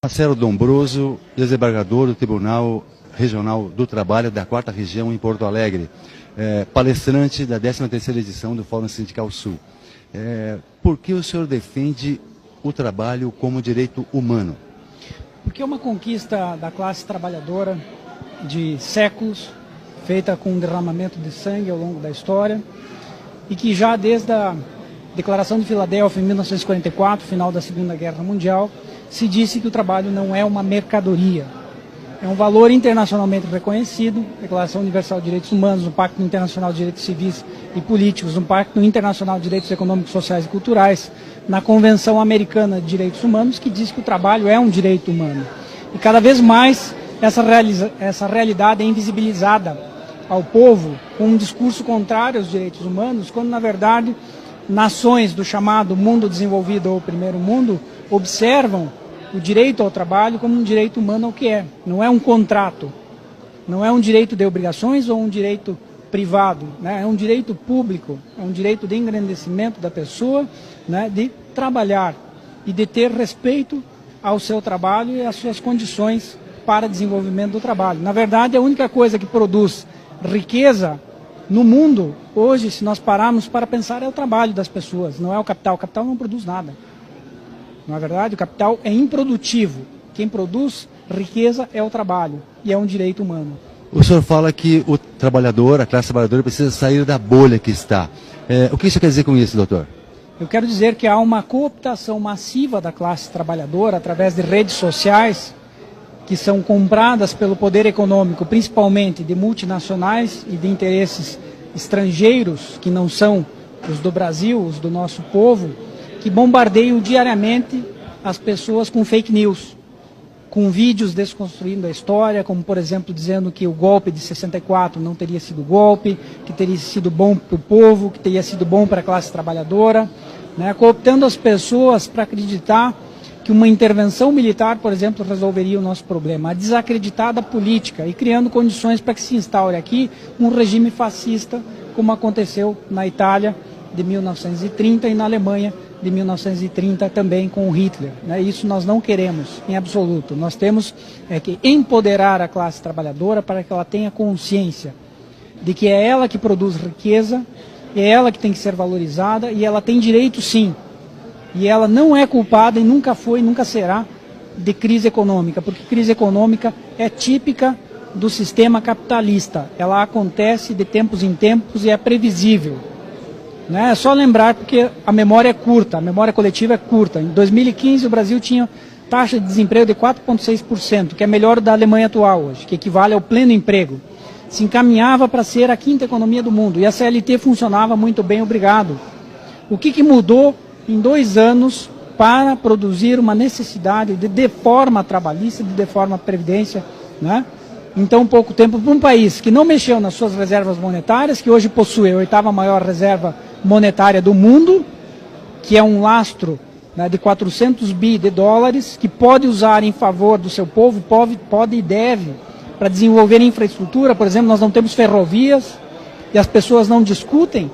Marcelo Dombroso, desembargador do Tribunal Regional do Trabalho da 4ª Região em Porto Alegre, palestrante da 13ª edição do Fórum Sindical Sul. Por que o senhor defende o trabalho como direito humano? Porque é uma conquista da classe trabalhadora de séculos, feita com um derramamento de sangue ao longo da história, e que já desde a Declaração de Filadélfia em 1944, final da Segunda Guerra Mundial, se disse que o trabalho não é uma mercadoria. É um valor internacionalmente reconhecido, Declaração Universal de Direitos Humanos, no Pacto Internacional de Direitos Civis e Políticos, no Pacto Internacional de Direitos Econômicos, Sociais e Culturais, na Convenção Americana de Direitos Humanos, que diz que o trabalho é um direito humano. E cada vez mais essa realidade é invisibilizada ao povo com um discurso contrário aos direitos humanos, quando na verdade nações do chamado mundo desenvolvido ou primeiro mundo observam o direito ao trabalho como um direito humano ao que é. Não é um contrato, não é um direito de obrigações ou um direito privado, né? É um direito público, é um direito de engrandecimento da pessoa, né? De trabalhar e de ter respeito ao seu trabalho e às suas condições para desenvolvimento do trabalho. Na verdade, a única coisa que produz riqueza no mundo, hoje, se nós pararmos para pensar, é o trabalho das pessoas, não é o capital. O capital não produz nada. Na verdade, o capital é improdutivo. Quem produz riqueza é o trabalho e é um direito humano. O senhor fala que o trabalhador, a classe trabalhadora, precisa sair da bolha que está. O que isso quer dizer com isso, doutor? Eu quero dizer que há uma cooptação massiva da classe trabalhadora através de redes sociais que são compradas pelo poder econômico, principalmente de multinacionais e de interesses estrangeiros, que não são os do Brasil, os do nosso povo, que bombardeiam diariamente as pessoas com fake news, com vídeos desconstruindo a história, como por exemplo dizendo que o golpe de 64 não teria sido golpe, que teria sido bom para o povo, que teria sido bom para a classe trabalhadora, né, cooptando as pessoas para acreditar que uma intervenção militar, por exemplo, resolveria o nosso problema, a desacreditada política e criando condições para que se instaure aqui um regime fascista, como aconteceu na Itália de 1930 e na Alemanha de 1930 também com o Hitler, né? Isso nós não queremos em absoluto. Nós temos que empoderar a classe trabalhadora para que ela tenha consciência de que é ela que produz riqueza, é ela que tem que ser valorizada e ela tem direito sim. E ela não é culpada e nunca foi, nunca será de crise econômica, porque crise econômica é típica do sistema capitalista. Ela acontece de tempos em tempos e é previsível. É só lembrar porque a memória é curta, a memória coletiva é curta. Em 2015 o Brasil tinha taxa de desemprego de 4,6%, que é melhor da Alemanha atual hoje, que equivale ao pleno emprego. Se encaminhava para ser a 5ª economia do mundo e a CLT funcionava muito bem, obrigado. O que mudou em 2 anos para produzir uma necessidade de deforma trabalhista, de deforma previdência, né? Em tão pouco tempo, para um país que não mexeu nas suas reservas monetárias, que hoje possui a 8ª maior reserva monetária do mundo, que é um lastro, né, de 400 bi de dólares, que pode usar em favor do seu povo, pode e deve, para desenvolver infraestrutura. Por exemplo, nós não temos ferrovias, e as pessoas não discutem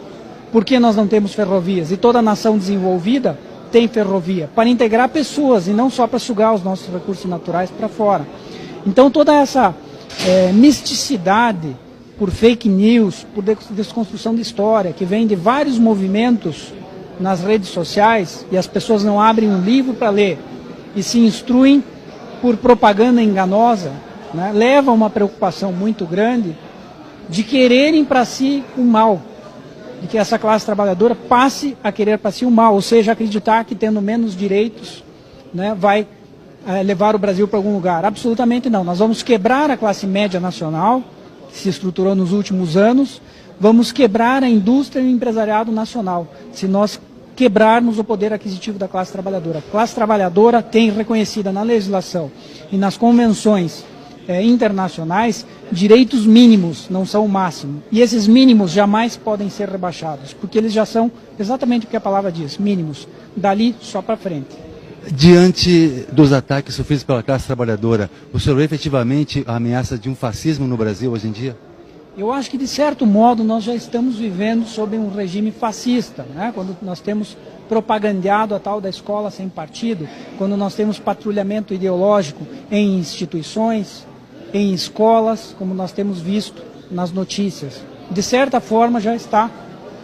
por que nós não temos ferrovias, e toda nação desenvolvida tem ferrovia, para integrar pessoas, e não só para sugar os nossos recursos naturais para fora. Então toda essa misticidade por fake news, por desconstrução de história, que vem de vários movimentos nas redes sociais, e as pessoas não abrem um livro para ler, e se instruem por propaganda enganosa, né, leva a uma preocupação muito grande de quererem para si o mal, de que essa classe trabalhadora passe a querer para si o mal, ou seja, acreditar que tendo menos direitos, né, vai levar o Brasil para algum lugar. Absolutamente não. Nós vamos quebrar a classe média nacional, que se estruturou nos últimos anos, vamos quebrar a indústria e o empresariado nacional, se nós quebrarmos o poder aquisitivo da classe trabalhadora. A classe trabalhadora tem reconhecida na legislação e nas convenções internacionais direitos mínimos, não são o máximo. E esses mínimos jamais podem ser rebaixados, porque eles já são exatamente o que a palavra diz, mínimos, dali só para frente. Diante dos ataques sofridos pela classe trabalhadora, o senhor vê efetivamente a ameaça de um fascismo no Brasil hoje em dia? Eu acho que, de certo modo, nós já estamos vivendo sob um regime fascista, né? Quando nós temos propagandeado a tal da escola sem partido, quando nós temos patrulhamento ideológico em instituições, em escolas, como nós temos visto nas notícias. De certa forma já está,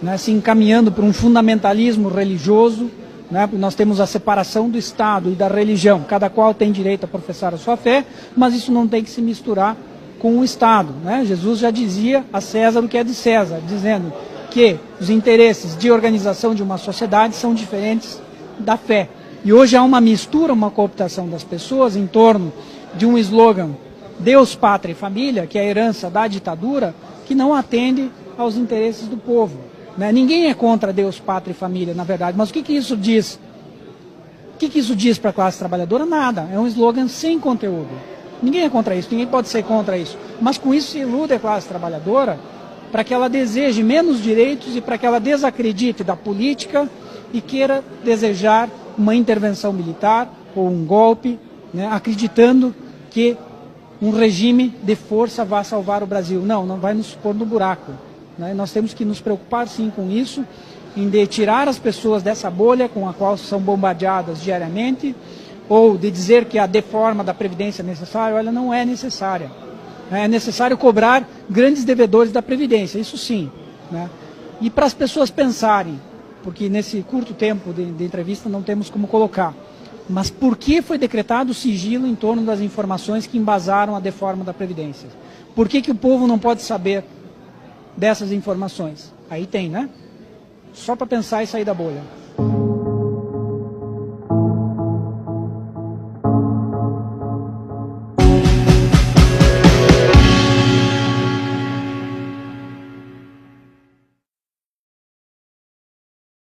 né, se encaminhando para um fundamentalismo religioso, né, nós temos a separação do Estado e da religião, cada qual tem direito a professar a sua fé, mas isso não tem que se misturar com o Estado, né? Jesus já dizia a César o que é de César, dizendo que os interesses de organização de uma sociedade são diferentes da fé. E hoje há uma mistura, uma cooptação das pessoas em torno de um slogan Deus, Pátria e Família, que é a herança da ditadura, que não atende aos interesses do povo, né? Ninguém é contra Deus, Pátria e Família, na verdade, mas o que isso diz? O que isso diz para a classe trabalhadora? Nada, é um slogan sem conteúdo. Ninguém é contra isso, ninguém pode ser contra isso. Mas com isso se ilude a classe trabalhadora para que ela deseje menos direitos e para que ela desacredite da política e queira desejar uma intervenção militar ou um golpe, né, acreditando que um regime de força vai salvar o Brasil. Não, não vai nos pôr no buraco, né? Nós temos que nos preocupar sim com isso, em de tirar as pessoas dessa bolha com a qual são bombardeadas diariamente, ou de dizer que a deforma da Previdência é necessária. Olha, não é necessária. É necessário cobrar grandes devedores da Previdência, isso sim, né? E para as pessoas pensarem, porque nesse curto tempo de entrevista não temos como colocar, mas por que foi decretado o sigilo em torno das informações que embasaram a deforma da Previdência? Por que o povo não pode saber dessas informações? Aí tem, né? Só para pensar e sair da bolha.